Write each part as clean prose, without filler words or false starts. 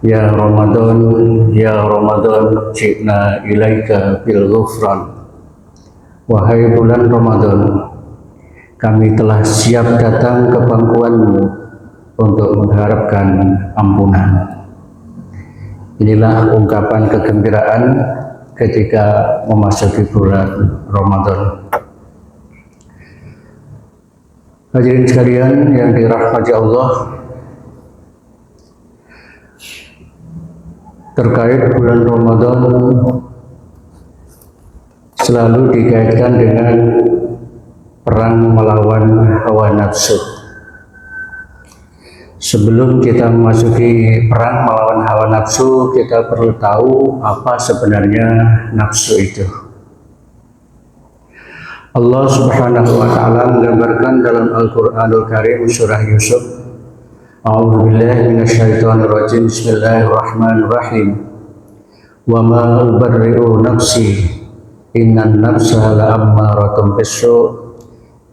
Ya Ramadan, ya Ramadan, ji'na ilaika bil ghufran. Wahai bulan Ramadan, kami telah siap datang ke pangkuanmu untuk mengharapkan ampunan. Inilah ungkapan kegembiraan ketika memasuki bulan Ramadan. Hadirin sekalian yang dirahmati Allah, terkait bulan Ramadan selalu dikaitkan dengan perang melawan hawa nafsu. Sebelum kita memasuki perang melawan hawa nafsu, kita perlu tahu apa sebenarnya nafsu itu. Allah Subhanahu wa taala menggambarkan dalam Al-Qur'anul Karim surah Yusuf, A'udzubillahi minasyaitonirrajim. Bismillahirrahmanirrahim. Wa ma ubarri'u nafsi innan nafsa la'ammaratun bis-su'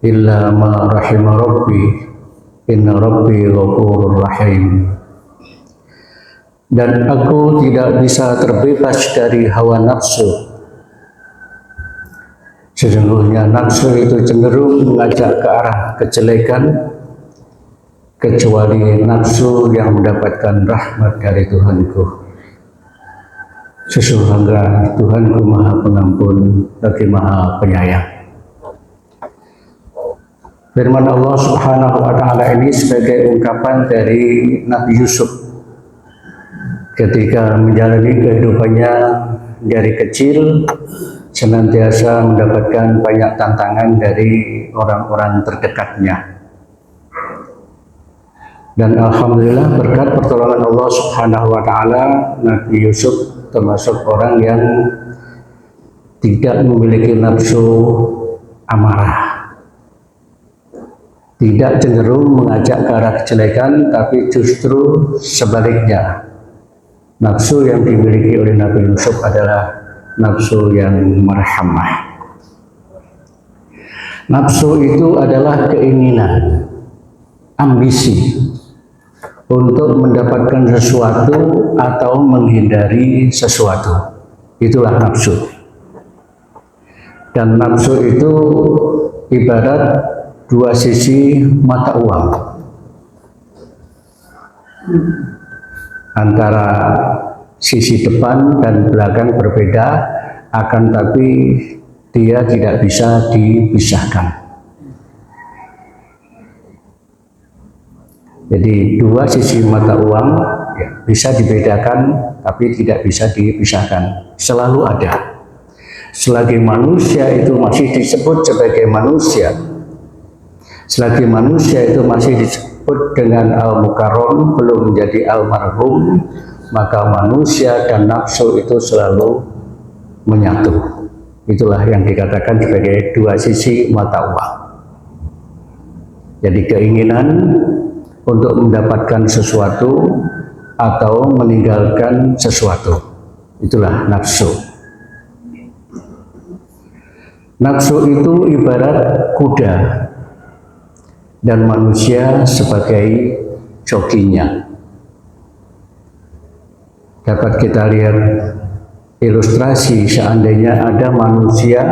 illa ma rahima rabbi inna rabbi ghafurur rahim. Dan aku tidak bisa terbebas dari hawa nafsu. Sesungguhnya nafsu itu cenderung mengajak ke arah kejelekan, kecuali nafsu yang mendapatkan rahmat dari Tuhanku. Sesungguhnya Tuhanku Maha Pengampun lagi Maha Penyayang. Firman Allah Subhanahu wa taala ini sebagai ungkapan dari Nabi Yusuf ketika menjalani kehidupannya dari kecil, senantiasa mendapatkan banyak tantangan dari orang-orang terdekatnya. Dan alhamdulillah berkat pertolongan Allah Subhanahu wa taala, Nabi Yusuf termasuk orang yang tidak memiliki nafsu amarah. Tidak cenderung mengajak ke arah kejelekan, tapi justru sebaliknya. Nafsu yang dimiliki oleh Nabi Yusuf adalah nafsu yang merhamah. Nafsu itu adalah keinginan, ambisi untuk mendapatkan sesuatu atau menghindari sesuatu. Itulah nafsu. Dan nafsu itu ibarat dua sisi mata uang. Antara sisi depan dan belakang berbeda, akan tapi dia tidak bisa dipisahkan. Jadi dua sisi mata uang ya, bisa dibedakan tapi tidak bisa dipisahkan. Selalu ada. Selagi manusia itu masih disebut sebagai manusia, selagi manusia itu masih disebut dengan al-mukarram, belum menjadi almarhum, maka manusia dan nafsu itu selalu menyatu. Itulah yang dikatakan sebagai dua sisi mata uang. Jadi keinginan untuk mendapatkan sesuatu atau meninggalkan sesuatu, itulah nafsu. Nafsu itu ibarat kuda dan manusia sebagai jokinya. Dapat kita lihat ilustrasi seandainya ada manusia,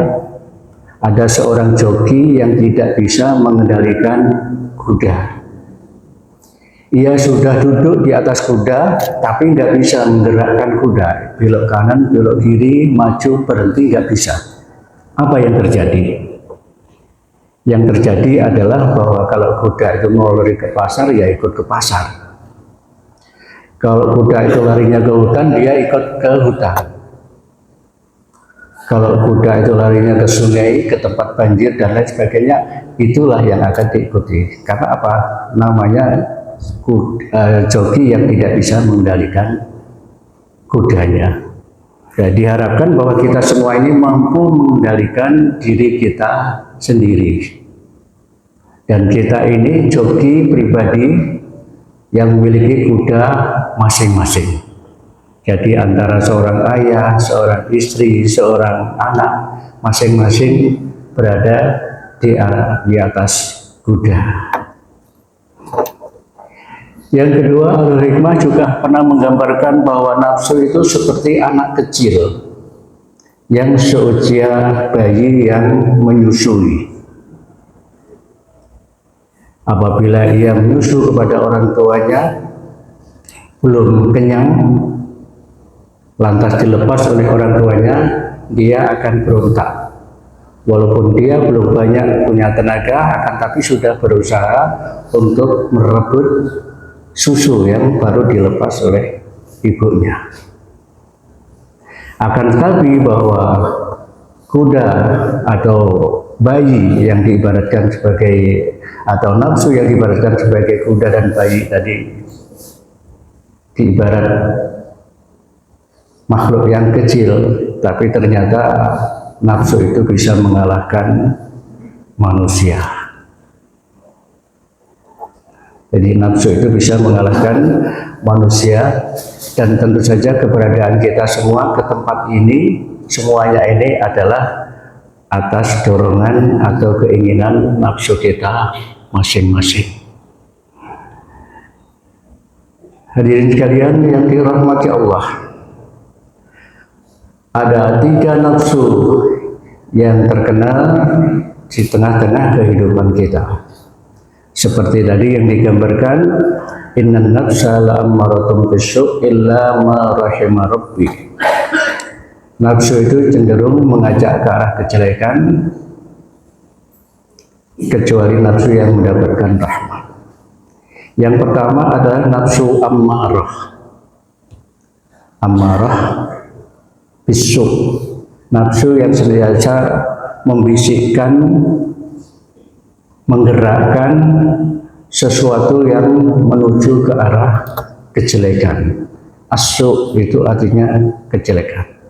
ada seorang joki yang tidak bisa mengendalikan kuda. Ia sudah duduk di atas kuda, tapi nggak bisa menggerakkan kuda. Belok kanan, belok kiri, maju, berhenti, nggak bisa. Apa yang terjadi? Yang terjadi adalah bahwa kalau kuda itu mau lari ke pasar, ya ikut ke pasar. Kalau kuda itu larinya ke hutan, dia ikut ke hutan. Kalau kuda itu larinya ke sungai, ke tempat banjir, dan lain sebagainya, itulah yang akan diikuti. Karena apa? Namanya joki yang tidak bisa mengendalikan kudanya. Ya, diharapkan bahwa kita semua ini mampu mengendalikan diri kita sendiri. Dan kita ini joki pribadi yang memiliki kuda masing-masing. Jadi antara seorang ayah, seorang istri, seorang anak, masing-masing berada di atas kuda. Yang kedua, Al-Hikmah juga pernah menggambarkan bahwa nafsu itu seperti anak kecil yang seusia bayi yang menyusui. Apabila ia menyusu kepada orang tuanya belum kenyang, lantas dilepas oleh orang tuanya, dia akan berontak. Walaupun dia belum banyak punya tenaga, akan tapi sudah berusaha untuk merebut susu yang baru dilepas oleh ibunya. Akan tetapi bahwa kuda atau bayi yang diibaratkan sebagai, atau nafsu yang diibaratkan sebagai kuda dan bayi tadi, diibarat makhluk yang kecil, tapi ternyata nafsu itu bisa mengalahkan manusia. Jadi nafsu itu bisa mengalahkan manusia, dan tentu saja keberadaan kita semua ke tempat ini, semuanya ini adalah atas dorongan atau keinginan nafsu kita masing-masing. Hadirin sekalian yang dirahmati Allah, ada 3 nafsu yang terkenal di tengah-tengah kehidupan kita. Seperti tadi yang digambarkan, innan nafsa la'ammaratun bisu' illa ma rahima rabbi. Nafsu itu cenderung mengajak ke arah kejelekan kecuali nafsu yang mendapatkan rahmat. Yang pertama adalah nafsu ammarah. Ammarah bisu', nafsu yang senantiasa membisikkan, menggerakkan sesuatu yang menuju ke arah kejelekan. As-su' itu artinya kejelekan.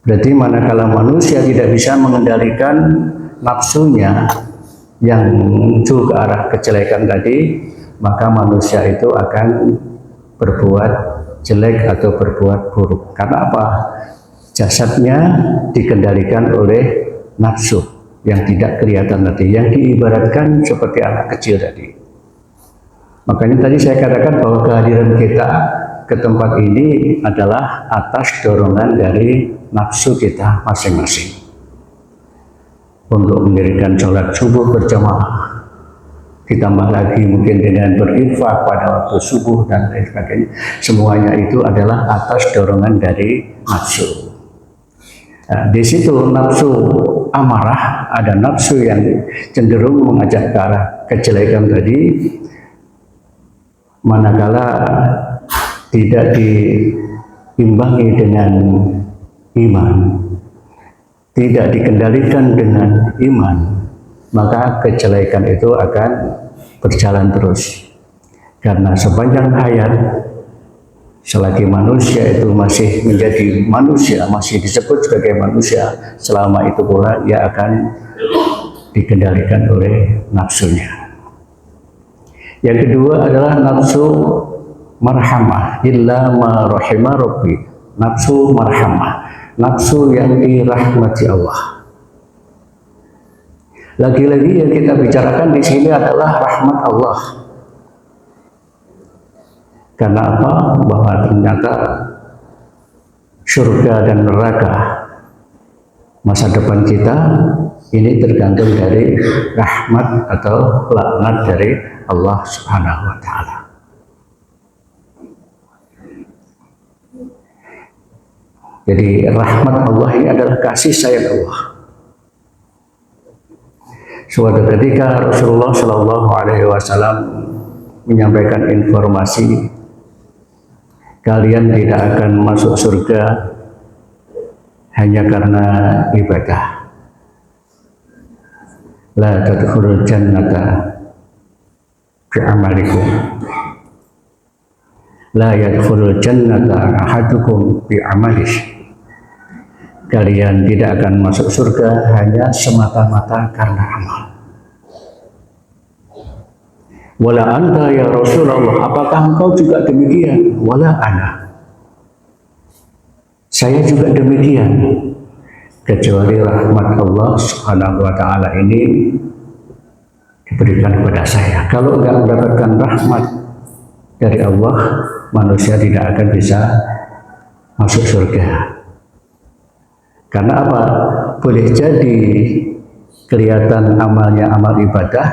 Berarti manakala manusia tidak bisa mengendalikan nafsunya yang menuju ke arah kejelekan tadi, maka manusia itu akan berbuat jelek atau berbuat buruk. Karena apa? Jasadnya dikendalikan oleh nafsu yang tidak kelihatan tadi, yang diibaratkan seperti anak kecil tadi. Makanya tadi saya katakan bahwa kehadiran kita ke tempat ini adalah atas dorongan dari nafsu kita masing-masing. Untuk mendirikan sholat subuh berjamaah, ditambah lagi mungkin dengan berinfak pada waktu subuh dan lain sebagainya, semuanya itu adalah atas dorongan dari nafsu. Nah, di situ nafsu amarah, ada nafsu yang cenderung mengajak ke arah kejelekan tadi, manakala tidak diimbangi dengan iman, tidak dikendalikan dengan iman, maka kejelekan itu akan berjalan terus. Karena sepanjang hayat, selagi manusia itu masih menjadi manusia, masih disebut sebagai manusia, selama itu pula ia akan dikendalikan oleh nafsunya. Yang kedua adalah nafsu marhamah, illa ma rahima rabbi. Nafsu marhamah, nafsu yang dirahmati Allah. Lagi-lagi yang kita bicarakan di sini adalah rahmat Allah. Karena apa? Bahwa ternyata surga dan neraka masa depan kita ini tergantung dari rahmat atau laknat dari Allah Subhanahu wa Ta'ala. Jadi rahmat Allah ini adalah kasih sayang Allah. Suatu ketika Rasulullah Shallallahu Alaihi Wasallam menyampaikan informasi, kalian tidak akan masuk surga hanya karena ibadah. La tadkhulul jannata bi'amalikum. La yadkhulul jannata ahadukum bi'amalih. Kalian tidak akan masuk surga hanya semata-mata karena amal. Wala anta ya Rasulullah, apakah engkau juga demikian? Wala ana, saya juga demikian. Kecuali rahmat Allah Subhanahu wa Ta'ala ini diberikan kepada saya. Kalau enggak mendapatkan rahmat dari Allah, manusia tidak akan bisa masuk surga. Karena apa? Boleh jadi kelihatan amalnya amal ibadah,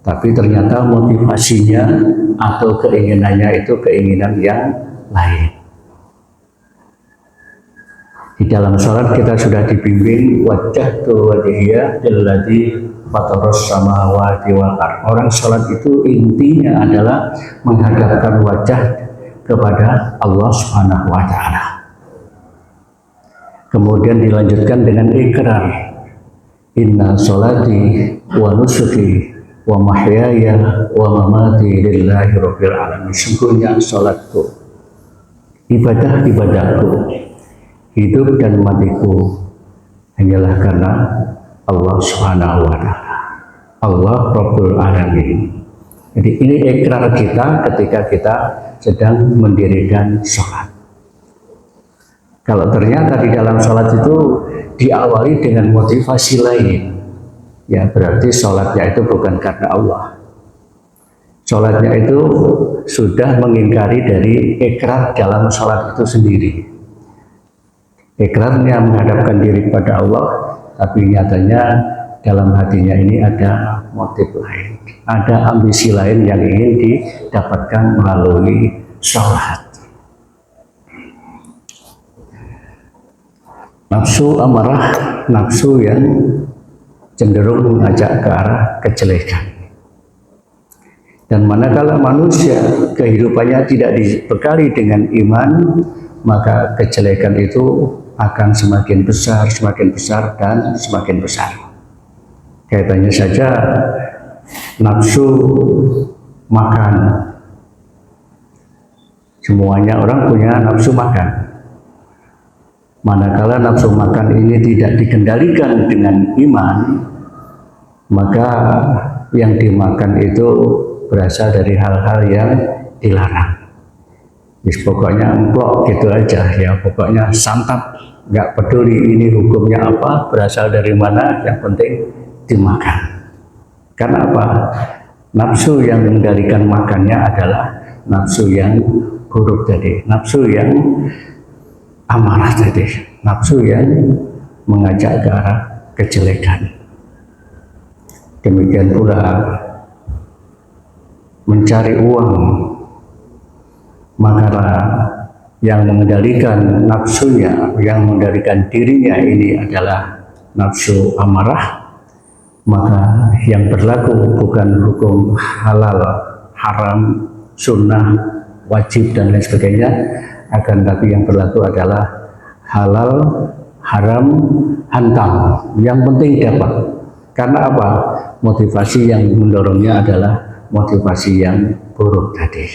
tapi ternyata motivasinya atau keinginannya itu keinginan yang lain. Di dalam sholat kita sudah dibimbing wajjahtu wajhiya lilladzi fataras samawati wal ardh. Orang sholat itu intinya adalah menghadapkan wajah kepada Allah Subhanahu wa taala. Kemudian dilanjutkan dengan ikrar. Inna sholati wa nusuki wa mahyaya wa mamati lillahi rabbil alamin. Sungguhnya sholatku, ibadah-ibadahku, hidup dan matiku hanyalah karena Allah Subhanahu wa taala. Allah Rabbul Alamin. Jadi ini ikrar kita ketika kita sedang mendirikan sholat. Kalau ternyata di dalam sholat itu diawali dengan motivasi lain, ya berarti sholatnya itu bukan karena Allah. Sholatnya itu sudah mengingkari dari ikrar dalam sholat itu sendiri. Ikrarnya menghadapkan diri kepada Allah, tapi nyatanya dalam hatinya ini ada motif lain, ada ambisi lain yang ingin didapatkan melalui sholat. Nafsu amarah, nafsu yang cenderung mengajak ke arah kejelekan. Dan manakala manusia kehidupannya tidak dibekali dengan iman, maka kejelekan itu akan semakin besar, dan semakin besar. Kaitannya saja nafsu makan. Semuanya orang punya nafsu makan. Manakala nafsu makan ini tidak dikendalikan dengan iman, maka yang dimakan itu berasal dari hal-hal yang dilarang. Pokoknya emplok gitu aja ya, pokoknya santap, nggak peduli ini hukumnya apa, berasal dari mana, yang penting dimakan. Karena apa? Nafsu yang mengendalikan makannya adalah nafsu yang buruk tadi, nafsu yang amarah tadi, nafsu yang mengajak ke arah kejelekan. Demikian pula mencari uang, maka yang mengendalikan nafsunya, yang mengendalikan dirinya ini adalah nafsu amarah, maka yang berlaku bukan hukum halal, haram, sunnah, wajib dan lain sebagainya, akan tapi yang berlaku adalah halal, haram, hantam, yang penting dapat. Karena apa? Motivasi yang mendorongnya adalah motivasi yang buruk tadi.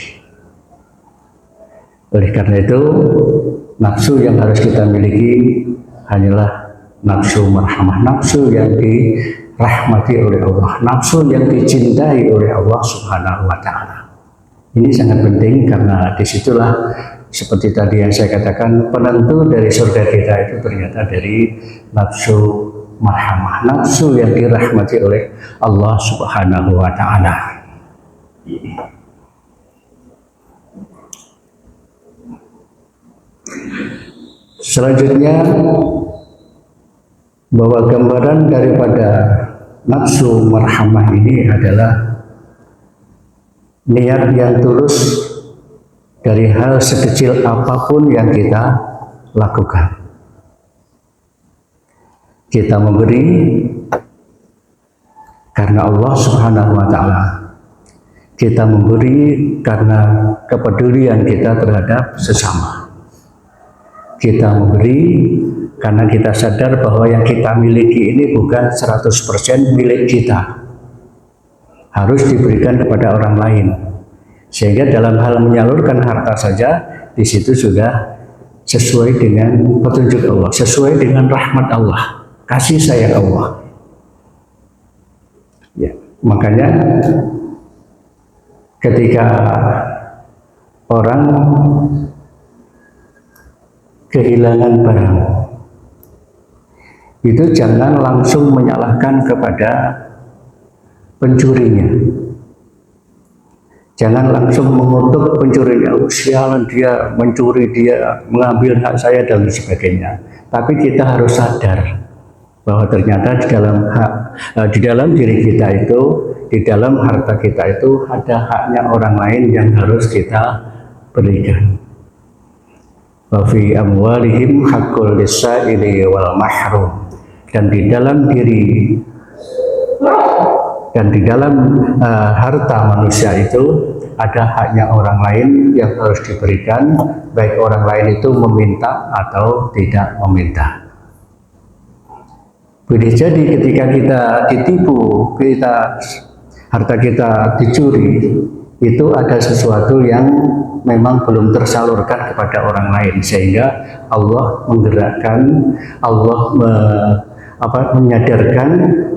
Oleh karena itu, nafsu yang harus kita miliki hanyalah nafsu marhamah, nafsu yang dirahmati oleh Allah, nafsu yang dicintai oleh Allah Subhanahu wa taala. Ini sangat penting karena disitulah seperti tadi yang saya katakan, penentu dari surga kita itu ternyata dari nafsu marhamah, nafsu yang dirahmati oleh Allah Subhanahu wa taala. Selanjutnya, bahwa gambaran daripada nafsu marhamah ini adalah niat yang tulus dari hal sekecil apapun yang kita lakukan. Kita memberi karena Allah Subhanahu wa taala. Kita memberi karena kepedulian kita terhadap sesama. Kita memberi karena kita sadar bahwa yang kita miliki ini bukan 100% milik kita. Harus diberikan kepada orang lain. Sehingga dalam hal menyalurkan harta saja, di situ sudah sesuai dengan petunjuk Allah, sesuai dengan rahmat Allah, kasih sayang Allah. Ya, makanya ketika orang kehilangan barang, itu jangan langsung menyalahkan kepada pencurinya. Jangan langsung mengutuk pencurinya, oh, sialan dia mencuri, dia mengambil hak saya dan sebagainya. Tapi kita harus sadar bahwa ternyata di dalam diri kita itu, di dalam harta kita itu ada haknya orang lain yang harus kita berikan. Wa fi amwalihim haqqul lis-sa'ili wal mahrum. Dan di dalam harta manusia itu ada haknya orang lain yang harus diberikan, baik orang lain itu meminta atau tidak meminta. Boleh jadi ketika kita ditipu, harta kita dicuri, itu ada sesuatu yang memang belum tersalurkan kepada orang lain, sehingga Allah menggerakkan, Allah menyadarkan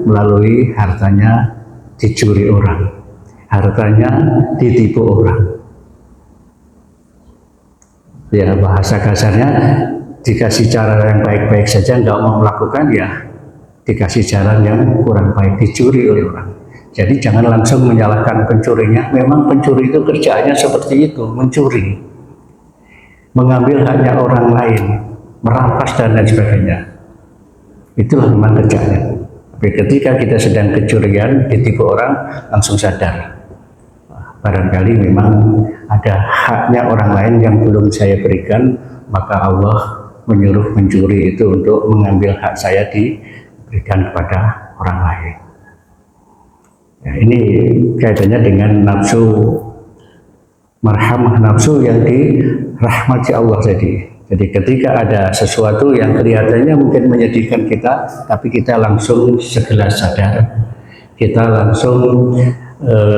melalui hartanya dicuri orang, hartanya ditipu orang. Ya, bahasa kasarnya dikasih cara yang baik-baik saja nggak mau melakukan, ya dikasih cara yang kurang baik, dicuri oleh orang. Jadi jangan langsung menyalahkan pencurinya. Memang pencuri itu kerjaannya seperti itu, mencuri, mengambil haknya orang lain, merampas dan lain sebagainya. Itulah memang kerjaannya. Tapi ketika kita sedang kecurian, ditipu orang, langsung sadar, barangkali memang ada haknya orang lain yang belum saya berikan, maka Allah menyuruh mencuri itu untuk mengambil hak saya diberikan kepada orang lain. Ya, ini kaitannya dengan nafsu marhamah, nafsu yang dirahmati Allah tadi. Jadi ketika ada sesuatu yang kelihatannya mungkin menyedihkan kita, tapi kita langsung segera sadar, kita langsung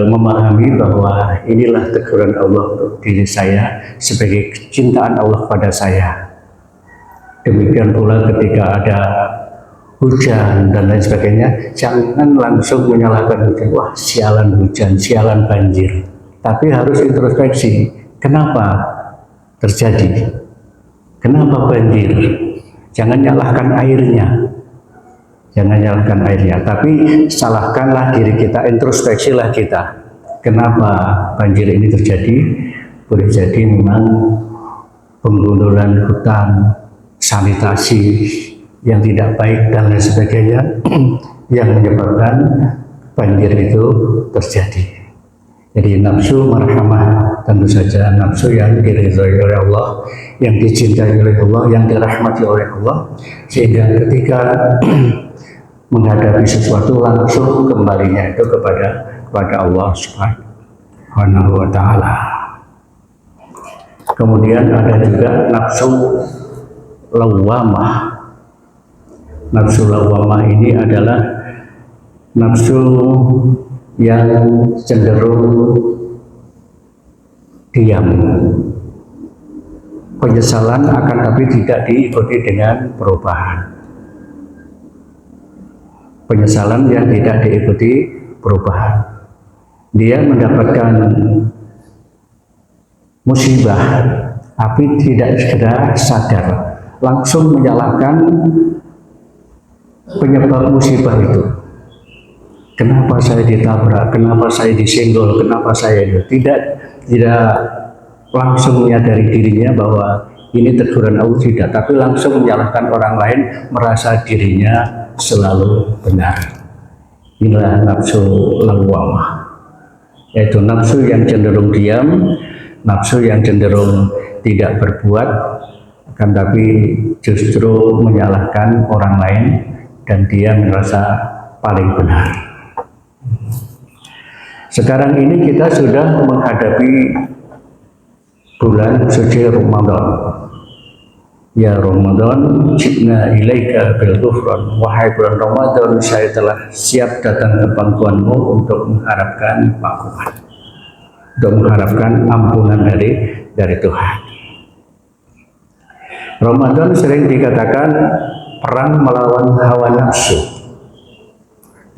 memahami bahwa inilah teguran Allah untuk diri saya sebagai kecintaan Allah pada saya. Demikian pula ketika ada hujan dan lain sebagainya, jangan langsung menyalahkan hujan, wah sialan hujan, sialan banjir. Tapi harus introspeksi, kenapa terjadi? Kenapa banjir? Jangan nyalahkan airnya. Jangan nyalahkan airnya, tapi salahkanlah diri kita, introspeksilah kita. Kenapa banjir ini terjadi? Boleh jadi memang penggundulan hutan, sanitasi yang tidak baik dan lain sebagainya yang menyebabkan banjir itu terjadi. Jadi nafsu marhamah tentu saja nafsu yang diridhai oleh Allah, yang dicintai oleh Allah, yang dirahmati oleh Allah, sehingga ketika menghadapi sesuatu langsung kembalinya itu kepada Allah Subhanahu wa Ta'ala. Kemudian ada juga nafsu lawwamah. Nafsu lawwamah ini adalah nafsu yang cenderung diam, penyesalan akan tapi tidak diikuti dengan perubahan. Penyesalan yang tidak diikuti perubahan. Dia mendapatkan musibah, tapi tidak segera sadar, langsung menyalahkan penyebab musibah itu. Kenapa saya ditabrak? Kenapa saya disenggol? Kenapa saya itu? Tidak langsung menyadari dirinya bahwa ini teguran Allah, tidak, tapi langsung menyalahkan orang lain, merasa dirinya selalu benar. Inilah nafsu lawwamah, yaitu nafsu yang cenderung diam, nafsu yang cenderung tidak berbuat, akan tapi justru menyalahkan orang lain dan dia merasa paling benar. Sekarang ini kita sudah menghadapi bulan suci Ramadan. Ya Ramadan, jibna ilaika bil ghufran. Wahai bulan Ramadan, saya telah siap datang ke pangkuanmu untuk mengharapkan maghfirah, untuk mengharapkan ampunan dari Tuhan. Ramadan sering dikatakan perang melawan hawa nafsu.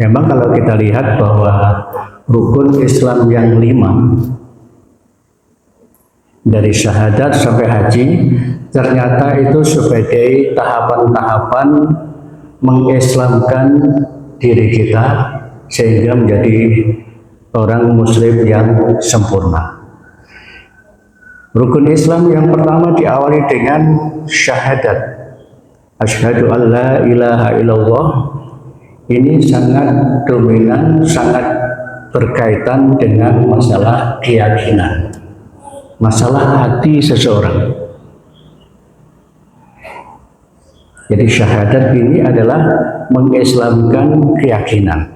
Memang kalau kita lihat bahwa rukun Islam yang 5 dari syahadat sampai haji ternyata itu sebagai tahapan-tahapan mengislamkan diri kita sehingga menjadi orang muslim yang sempurna. Rukun Islam yang pertama diawali dengan syahadat. Asyhadu an la ilaha illallah. Ini sangat dominan, sangat berkaitan dengan masalah keyakinan, masalah hati seseorang. Jadi syahadat ini adalah mengislamkan keyakinan.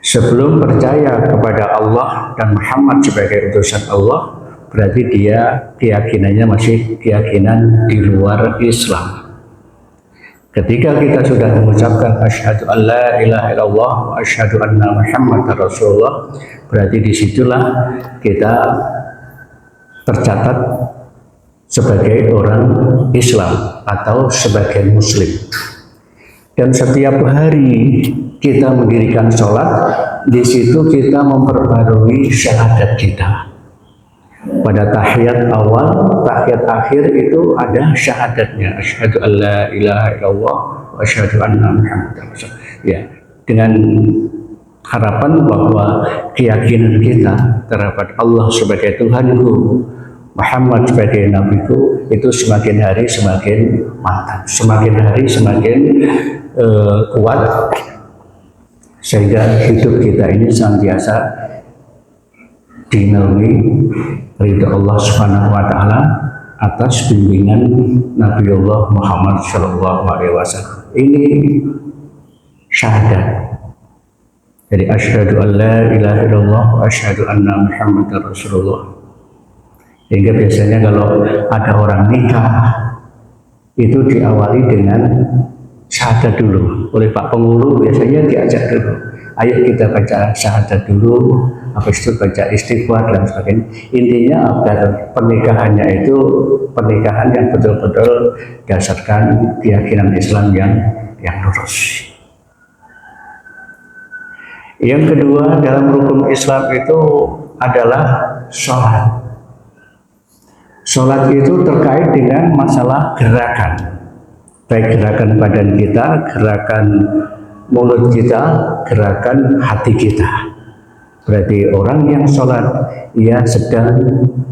Sebelum percaya kepada Allah dan Muhammad sebagai utusan Allah, berarti dia keyakinannya masih keyakinan di luar Islam. Ketika kita sudah mengucapkan asyhadu an la ilaha illallah wa asyhadu anna Muhammadar Rasulullah, berarti disitulah kita tercatat sebagai orang Islam atau sebagai Muslim. Dan setiap hari kita mendirikan sholat, di situ kita memperbarui syahadat kita. Pada tahiyat awal, tahiyat akhir itu ada syahadatnya. Asyhadu an la ilaha illallah wa asyhadu anna Muhammadar Rasulullah. Ya, dengan harapan bahwa keyakinan kita terhadap Allah sebagai Tuhanku, Muhammad sebagai nabiku, itu semakin hari semakin mantap, semakin hari semakin kuat, sehingga hidup kita ini senantiasa dinaungi ridha Allah Subhanahu wa taala atas bimbingan Nabiullah Muhammad sallallahu alaihi wasallam. Ini syahadat. Jadi asyhadu an la ilaha illallah wa asyhadu anna Muhammadar Rasulullah. Sehingga biasanya kalau ada orang nikah itu diawali dengan syahadat dulu. Oleh Pak Pengulu biasanya diajak dulu, ayo kita baca syahadat dulu, habis itu baca istighfar dan sebagainya. Intinya agar pernikahannya itu pernikahan yang betul-betul dasarkan keyakinan Islam yang lurus. Yang kedua dalam rukun Islam itu adalah sholat. Sholat itu terkait dengan masalah gerakan, baik gerakan badan kita, gerakan mulut kita, gerakan hati kita. Berarti orang yang sholat, ia sedang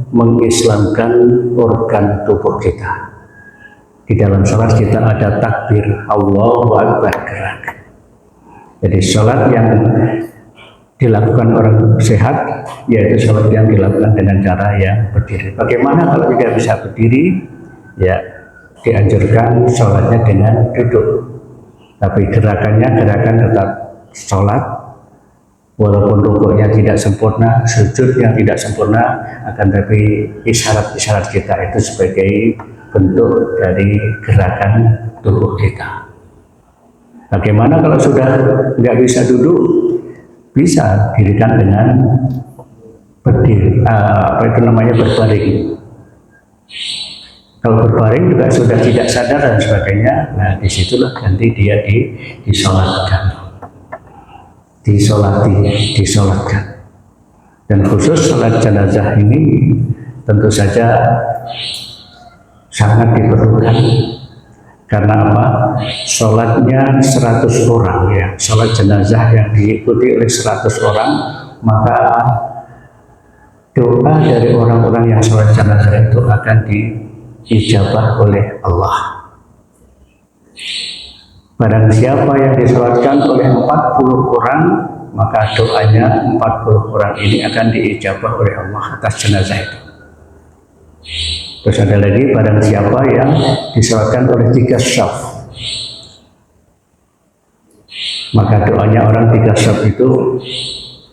mengislamkan organ tubuh kita. Di dalam sholat kita ada takbir, Allahu Akbar, gerak. Jadi sholat yang dilakukan orang sehat, yaitu sholat yang dilakukan dengan cara yang berdiri. Bagaimana kalau tidak bisa berdiri? Ya, dianjurkan sholatnya dengan duduk. Tapi gerakannya gerakan tetap sholat, walaupun rukuknya tidak sempurna, sujud yang tidak sempurna, akan tapi isyarat-isyarat kita itu sebagai bentuk dari gerakan tubuh kita. Bagaimana kalau sudah nggak bisa duduk? Bisa dirikan dengan berdiri, berbaring. Kalau berbaring juga sudah tidak sadar dan sebagainya, nah disitulah nanti dia disolatkan. Dan khusus sholat jenazah ini tentu saja sangat diperlukan. Karena apa? Sholatnya 100 orang ya, sholat jenazah yang diikuti oleh 100 orang, maka doa dari orang-orang yang sholat jenazah itu akan diijabah oleh Allah. Barang siapa yang disolatkan oleh 40 orang, maka doanya 40 orang ini akan diijabah oleh Allah atas jenazah itu. Terus ada lagi barang siapa yang disolatkan oleh 3 syaf, maka doanya orang 3 syaf itu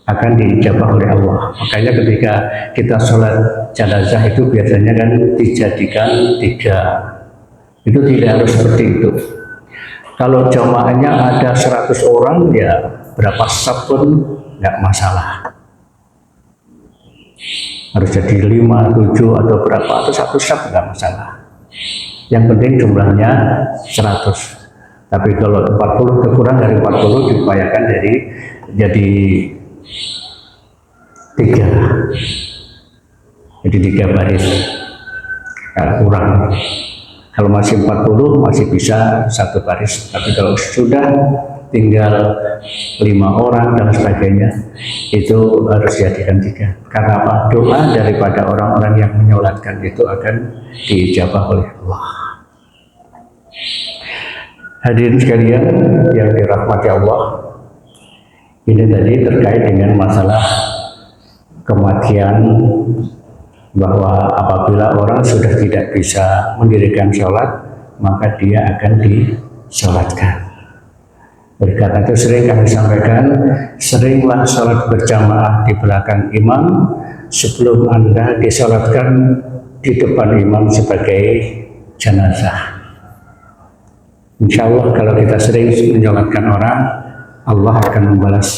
akan diijabah oleh Allah. Makanya ketika kita sholat jenazah itu biasanya kan dijadikan 3. Itu tidak harus seperti itu. Kalau jamaahnya ada 100 orang, ya berapa syaf pun nggak masalah. Harus jadi 5, 7 atau berapa, atau 1 syaf nggak masalah. Yang penting jumlahnya 100. Tapi kalau 40 kurang dari 40 diupayakan jadi 3. Jadi 3 baris kurang. Kalau masih 40 masih bisa 1 baris. Tapi kalau sudah tinggal 5 orang dan sebagainya, itu harus dijadikan 3. Karena apa? Doa daripada orang-orang yang menyolatkan itu akan diijabah oleh Allah. Hadirin sekalian yang dirahmati Allah, ini tadi terkait dengan masalah kematian, bahwa apabila orang sudah tidak bisa mendirikan sholat, maka dia akan disolatkan. Oleh karena itu sering kami sampaikan, seringlah sholat berjamaah di belakang imam sebelum Anda disolatkan di depan imam sebagai jenazah. Insya Allah kalau kita sering menyolatkan orang, Allah akan membalas,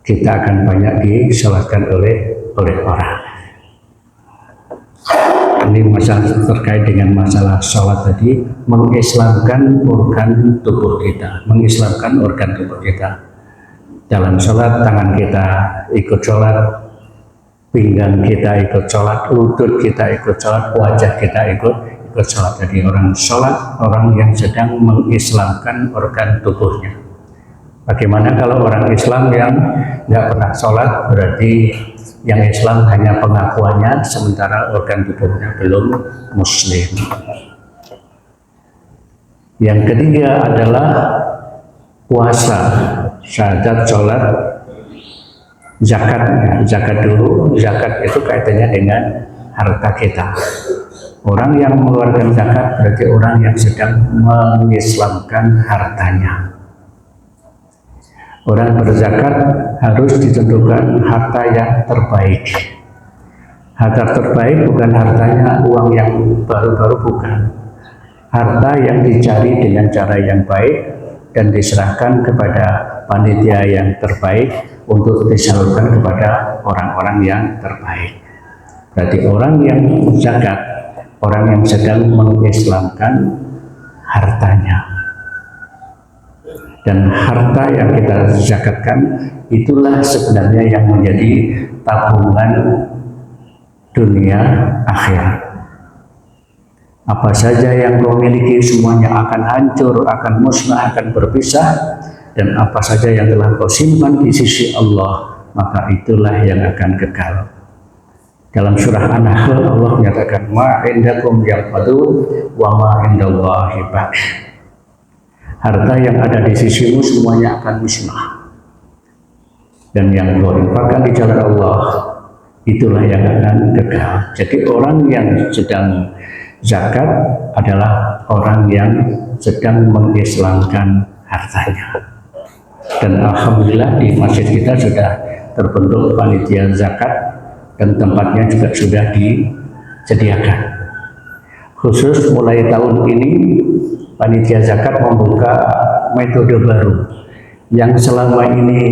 kita akan banyak disolatkan oleh orang. Ini masalah terkait dengan masalah sholat tadi, mengislamkan organ tubuh kita, mengislamkan organ tubuh kita. Dalam sholat, tangan kita ikut sholat, pinggang kita ikut sholat, lutut kita ikut sholat, wajah kita ikut sholat. Jadi orang sholat, orang yang sedang mengislamkan organ tubuhnya. Bagaimana kalau orang Islam yang nggak pernah sholat, berarti yang Islam hanya pengakuannya, sementara organ tubuhnya belum muslim. Yang ketiga adalah puasa, syahadat, sholat, zakat. Zakat dulu, zakat itu kaitannya dengan harta kita. Orang yang mengeluarkan zakat berarti orang yang sedang mengislamkan hartanya. Orang berzakat harus ditentukan harta yang terbaik. Harta terbaik bukan hartanya uang yang baru-baru, bukan. Harta yang dicari dengan cara yang baik dan diserahkan kepada panitia yang terbaik untuk disalurkan kepada orang-orang yang terbaik. Berarti orang yang zakat, orang yang sedang mengislamkan hartanya. Dan harta yang kita zakatkan itulah sebenarnya yang menjadi tabungan dunia akhirat. Apa saja yang kau miliki semuanya akan hancur, akan musnah, akan berpisah, dan apa saja yang telah kau simpan di sisi Allah, maka itulah yang akan kekal. Dalam surah An-Nahl Allah menyatakan, ma indakum yanfadu wa ma indallahi baq. Harta yang ada di sisimu semuanya akan musnah, dan yang kau infakkan di jalan Allah itulah yang akan kekal. Jadi orang yang sedang zakat adalah orang yang sedang mengislamkan hartanya. Dan alhamdulillah di masjid kita sudah terbentuk panitia zakat dan tempatnya juga sudah disediakan. Khusus mulai tahun ini panitia zakat membuka metode baru, yang selama ini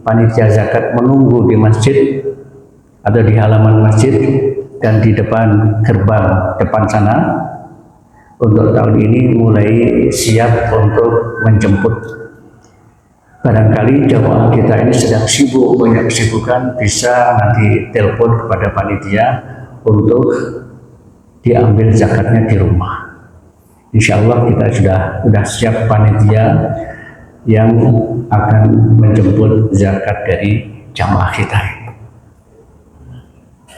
panitia zakat menunggu di masjid atau di halaman masjid dan di depan gerbang depan sana. Untuk tahun ini mulai siap untuk menjemput. Barangkali jamaah kita ini sedang sibuk, banyak kesibukan, bisa nanti telepon kepada panitia untuk diambil zakatnya di rumah. Insya Allah kita sudah siap panitia yang akan menjemput zakat dari jamaah kita.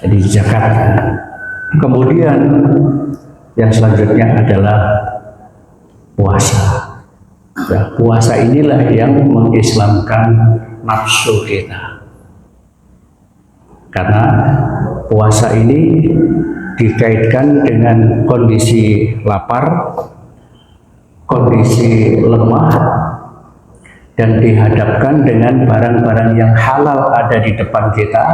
Jadi zakat. Kemudian yang selanjutnya adalah puasa. Ya, puasa inilah yang mengislamkan nafsu kita. Karena puasa ini dikaitkan dengan kondisi lapar, kondisi lemah, dan dihadapkan dengan barang-barang yang halal ada di depan kita.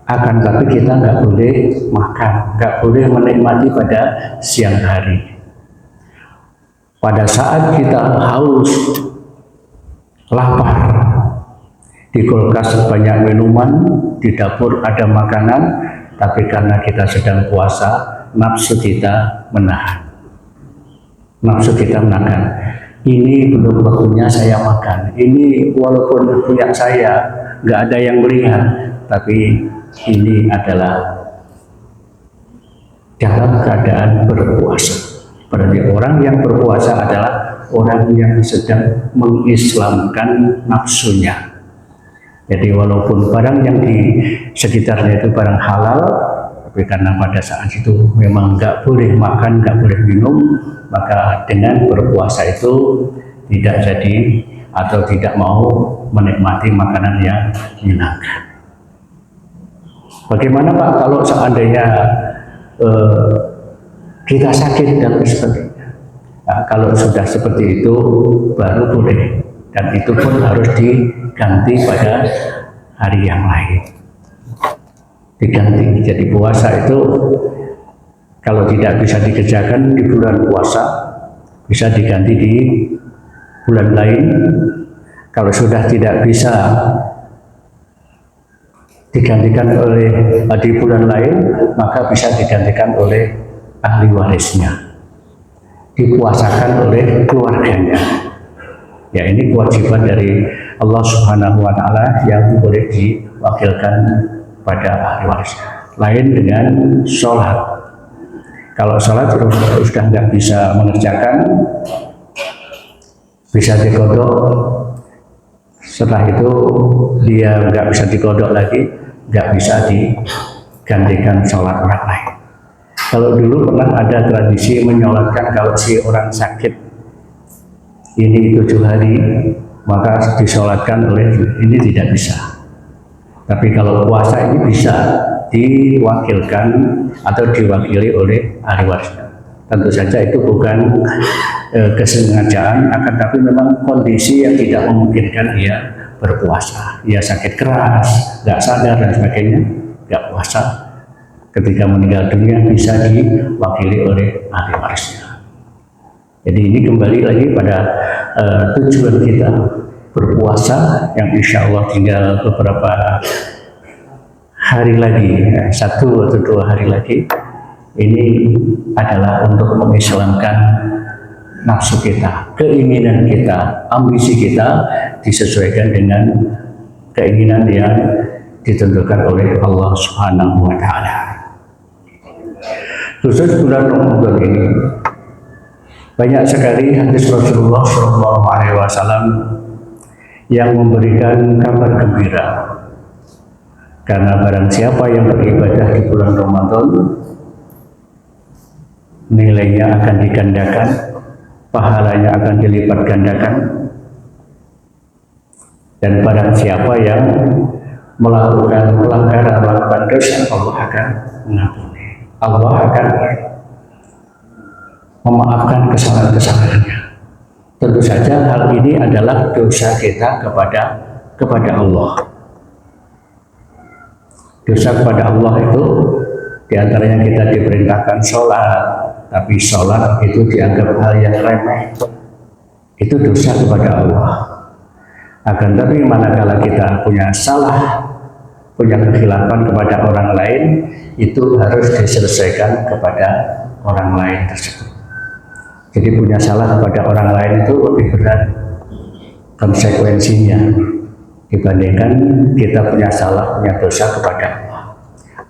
Akan tapi kita nggak boleh makan, nggak boleh menikmati pada siang hari. Pada saat kita haus, lapar, di kulkas banyak minuman, di dapur ada makanan, tapi karena kita sedang puasa, nafsu kita menahan. Nafsu kita menahan. Ini belum waktunya saya makan. Ini walaupun punya saya, nggak ada yang melihat, tapi ini adalah dalam keadaan berpuasa. Berarti orang yang berpuasa adalah orang yang sedang mengislamkan nafsunya. Jadi walaupun barang yang di sekitarnya itu barang halal, tapi karena pada saat itu memang nggak boleh makan, nggak boleh minum, maka dengan berpuasa itu tidak jadi atau tidak mau menikmati makanan yang menyenangkan. Bagaimana Pak kalau seandainya kita sakit dan sebagainya? Nah, kalau sudah seperti itu baru boleh, dan itu pun harus diganti pada hari yang lain. Diganti. Jadi puasa itu kalau tidak bisa dikerjakan di bulan puasa, bisa diganti di bulan lain. Kalau sudah tidak bisa digantikan di bulan lain, maka bisa digantikan oleh ahli warisnya, dipuasakan oleh keluarganya. Ya, ini kewajiban dari Allah Subhanahu wa Ta'ala yang boleh diwakilkan pada ahli waris. Lain dengan sholat. Kalau sholat sudah nggak bisa mengerjakan, bisa dikodok. Setelah itu dia nggak bisa dikodok lagi, nggak bisa digantikan sholat orang lain. Kalau dulu pernah ada tradisi menyolatkan kalau si orang sakit ini 7 hari, maka disolatkan oleh ini tidak bisa. Tapi kalau puasa ini bisa diwakilkan atau diwakili oleh ahli warisnya. Tentu saja itu bukan kesengajaan, akan tapi memang kondisi yang tidak memungkinkan ia berpuasa. Ia sakit keras, nggak sadar dan sebagainya, nggak puasa. Ketika meninggal dunia bisa diwakili oleh ahli warisnya. Jadi ini kembali lagi pada tujuan kita berpuasa yang insya Allah tinggal beberapa hari lagi, 1 atau 2 hari lagi. Ini adalah untuk mengislamkan nafsu kita, keinginan kita, ambisi kita disesuaikan dengan keinginan yang ditentukan oleh Allah Subhanahu wa Ta'ala. Khusus bulan Ramadan ini banyak sekali hadis Rasulullah SAW yang memberikan kabar gembira, karena barang siapa yang beribadah di bulan Ramadan nilainya akan digandakan, pahalanya akan dilipat gandakan, dan barang siapa yang melakukan pelanggaran, melakukan dosa, Allah akan mengampuni, Allah akan memaafkan kesalahan-kesalahannya. Tentu saja hal ini adalah dosa kita kepada Allah. Dosa kepada Allah itu diantaranya kita diperintahkan sholat, tapi sholat itu dianggap hal yang remeh. Itu dosa kepada Allah. Akan tapi manakala kita punya salah, punya kekhilafan kepada orang lain, itu harus diselesaikan kepada orang lain tersebut. Jadi punya salah kepada orang lain itu lebih berat konsekuensinya dibandingkan kita punya salah, punya dosa kepada Allah.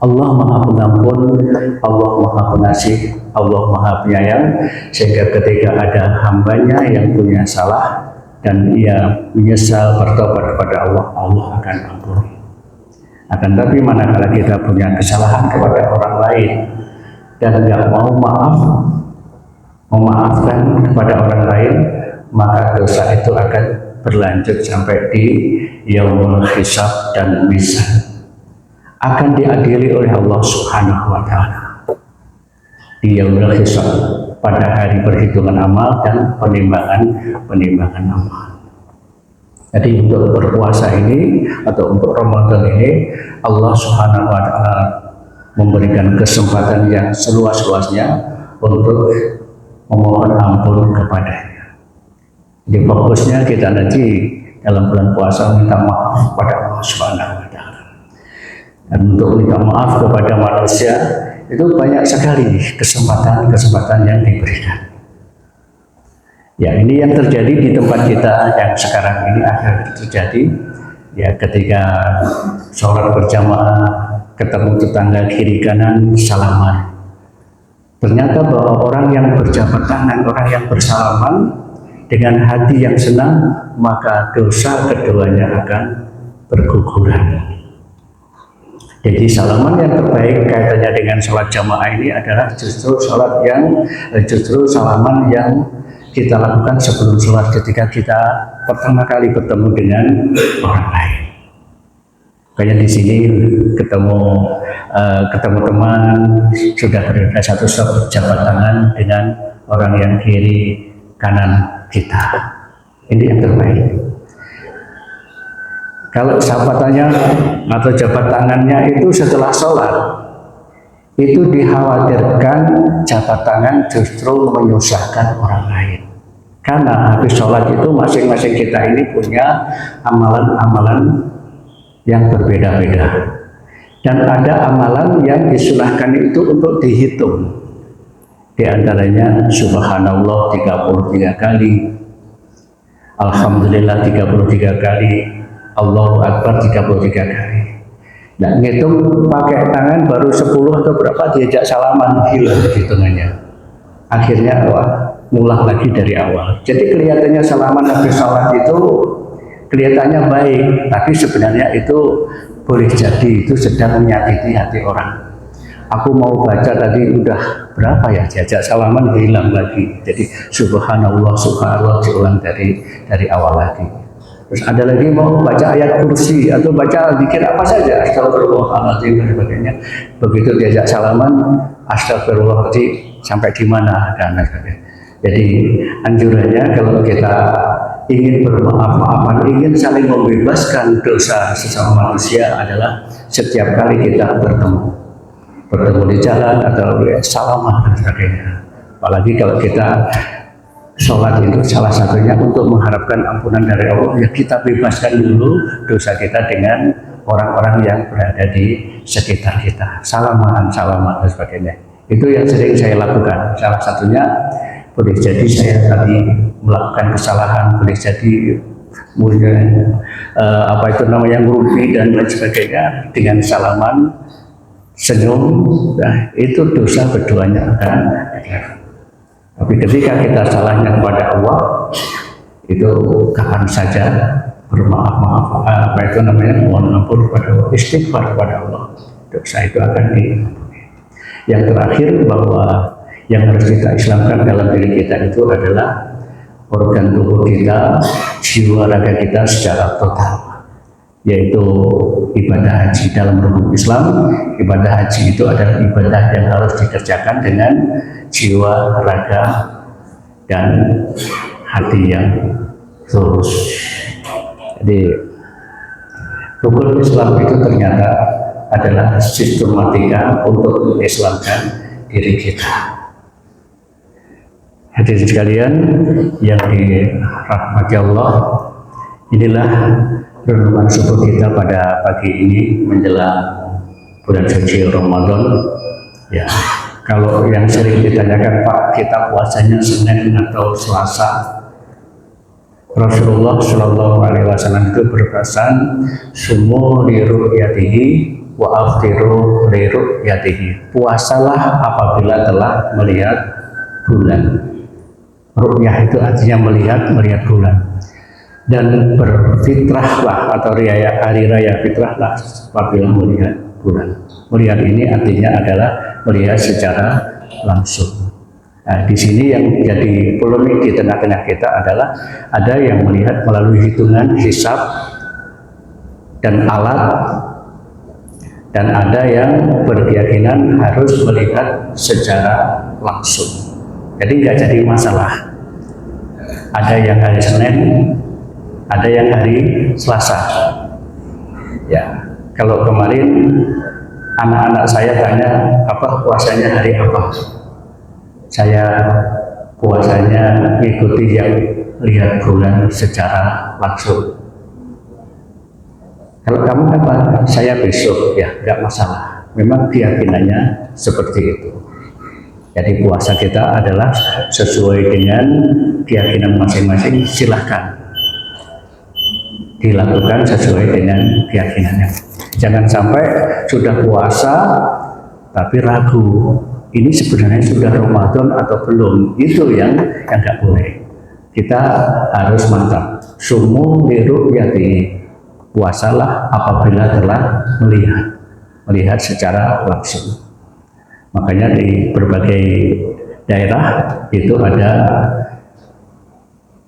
Allah Maha Pengampun, Allah Maha Pengasih, Allah Maha Penyayang, sehingga ketika ada hambanya yang punya salah dan ia menyesal bertobat kepada Allah, Allah akan ampuni. Akan tapi manakala kita punya kesalahan kepada orang lain dan nggak mau memaafkan kepada orang lain, maka dosa itu akan berlanjut sampai di yaumul hisab dan mizan, akan diadili oleh Allah Subhanahu wa Ta'ala di yaumul hisab, pada hari perhitungan amal dan penimbangan amal. Jadi untuk berpuasa ini atau untuk Ramadan ini, Allah Subhanahu wa Ta'ala memberikan kesempatan yang seluas-luasnya untuk memohon ampun kepadanya. Jadi fokusnya kita nanti dalam bulan puasa minta maaf kepada Allah Subhanahu wa Ta'ala. Dan untuk minta maaf kepada manusia itu banyak sekali kesempatan yang diberikan. Ya, ini yang terjadi di tempat kita yang sekarang ini akhir terjadi. Ya, ketika sholat berjamaah ketemu tetangga kiri kanan salaman. Ternyata bahwa orang yang berjabat tangan, orang yang bersalaman dengan hati yang senang, maka dosa keduanya akan berguguran. Jadi salaman yang terbaik kaitannya dengan sholat jamaah ini adalah justru salaman yang kita lakukan sebelum sholat ketika kita pertama kali bertemu dengan orang lain. Kayak di sini ketemu teman, sudah berada satu stop jabat tangan dengan orang yang kiri kanan kita. Ini yang terbaik. Kalau sahabatannya atau jabat tangannya itu setelah sholat, itu dikhawatirkan jabat tangan justru menyusahkan orang lain. Karena habis sholat itu masing-masing kita ini punya amalan-amalan yang berbeda-beda. Dan ada amalan yang disunahkan itu untuk dihitung. Di antaranya subhanallah 33 kali, alhamdulillah 33 kali, Allahu Akbar 33 kali. Nah, ngitung pakai tangan baru 10 atau berapa diajak salaman, hilang hitungannya. Akhirnya ngulang lagi dari awal. Jadi kelihatannya salaman habis sholat itu kelihatannya baik, tapi sebenarnya itu boleh jadi itu sedang menyakiti hati orang. Aku mau baca tadi udah berapa ya, diajak salaman hilang lagi. Jadi subhanallah diulang dari awal lagi. Terus ada lagi mau baca ayat kursi atau baca zikir apa saja, astagfirullahaladzim dan sebagainya. Begitu diajak salaman, astagfirullahaladzim sampai di mana dan sebagainya. Jadi anjurannya kalau kita ingin bermaaf-maafan, ingin saling membebaskan dosa sesama manusia adalah setiap kali kita bertemu di jalan atau salaman dan sebagainya. Apalagi kalau kita sholat itu salah satunya untuk mengharapkan ampunan dari Allah, ya kita bebaskan dulu dosa kita dengan orang-orang yang berada di sekitar kita. Salaman dan sebagainya. Itu yang sering saya lakukan. Salah satunya boleh jadi saya tadi melakukan kesalahan, boleh jadi ngerumpi dan lain sebagainya, dengan salaman, senyum, nah, itu dosa keduanya akan. Tapi ketika kita salahnya kepada Allah, itu kapan saja bermaaf, mohon ampun kepada Allah, istighfar kepada Allah, dosa itu akan diampuni. Yang terakhir, bahwa yang harus kita islamkan dalam diri kita itu adalah organ tubuh kita, jiwa raga kita secara total, yaitu ibadah haji. Dalam rukun Islam, ibadah haji itu adalah ibadah yang harus dikerjakan dengan jiwa, raga, dan hati yang tulus. Jadi rukun Islam itu ternyata adalah sistematika untuk mengislamkan diri kita. Hadirin sekalian yang dirahmati Allah, inilah renungan subuh kita pada pagi ini menjelang bulan suci Ramadan. Ya, kalau yang sering ditanyakan, Pak, kita puasanya Senin atau Selasa? Rasulullah Shallallahu Alaihi Wasallam itu berpesan, sumu li ru'yatihi wa aftiru li ru'yatihi. Puasalah apabila telah melihat bulan. Ru'yah itu artinya melihat bulan. Dan berfitrahlah atau hari raya fitrahlah apabila melihat bulan. Melihat ini artinya adalah melihat secara langsung. Nah, di sini yang jadi polemik di tengah-tengah kita adalah ada yang melihat melalui hitungan hisab dan alat, dan ada yang berkeyakinan harus melihat secara langsung. Jadi nggak jadi masalah. Ada yang hari Senin, ada yang hari Selasa. Ya, kalau kemarin anak-anak saya tanya, apa puasanya hari apa? Saya puasanya mengikuti yang lihat bulan secara langsung. Kalau kamu apa? Saya besok, ya nggak masalah. Memang keyakinannya seperti itu. Jadi puasa kita adalah sesuai dengan keyakinan masing-masing, silahkan dilakukan sesuai dengan keyakinannya. Jangan sampai sudah puasa tapi ragu, ini sebenarnya sudah Ramadan atau belum, itu yang nggak boleh. kita harus mantap. Sumu liru'yati, puasalah apabila telah melihat secara langsung. Makanya di berbagai daerah itu ada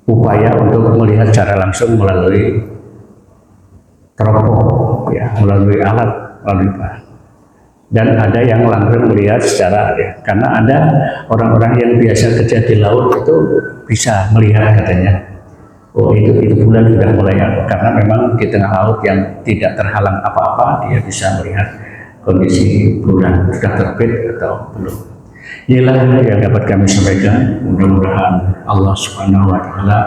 upaya untuk melihat secara langsung melalui teropong, ya, melalui alat, melalui bahan. Dan ada yang langsung melihat secara, ya, karena ada orang-orang yang biasa kerja di laut itu bisa melihat katanya, oh itu bulan sudah mulai, karena memang di tengah laut yang tidak terhalang apa-apa dia bisa melihat kondisi bulan sudah terbit atau belum. Inilah yang dapat kami sampaikan. Mudah-mudahan Allah Subhanahu wa Ta'ala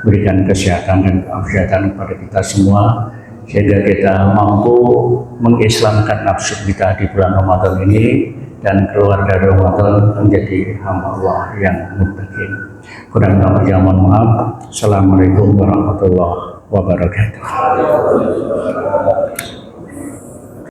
berikan kesehatan dan keafiatan kepada kita semua, sehingga kita mampu mengislamkan nafsu kita di bulan Ramadan ini dan keluar dari Ramadan menjadi hamba Allah yang muttaqin. Kurang lebihnya mohon maaf. Assalamualaikum warahmatullahi wabarakatuh.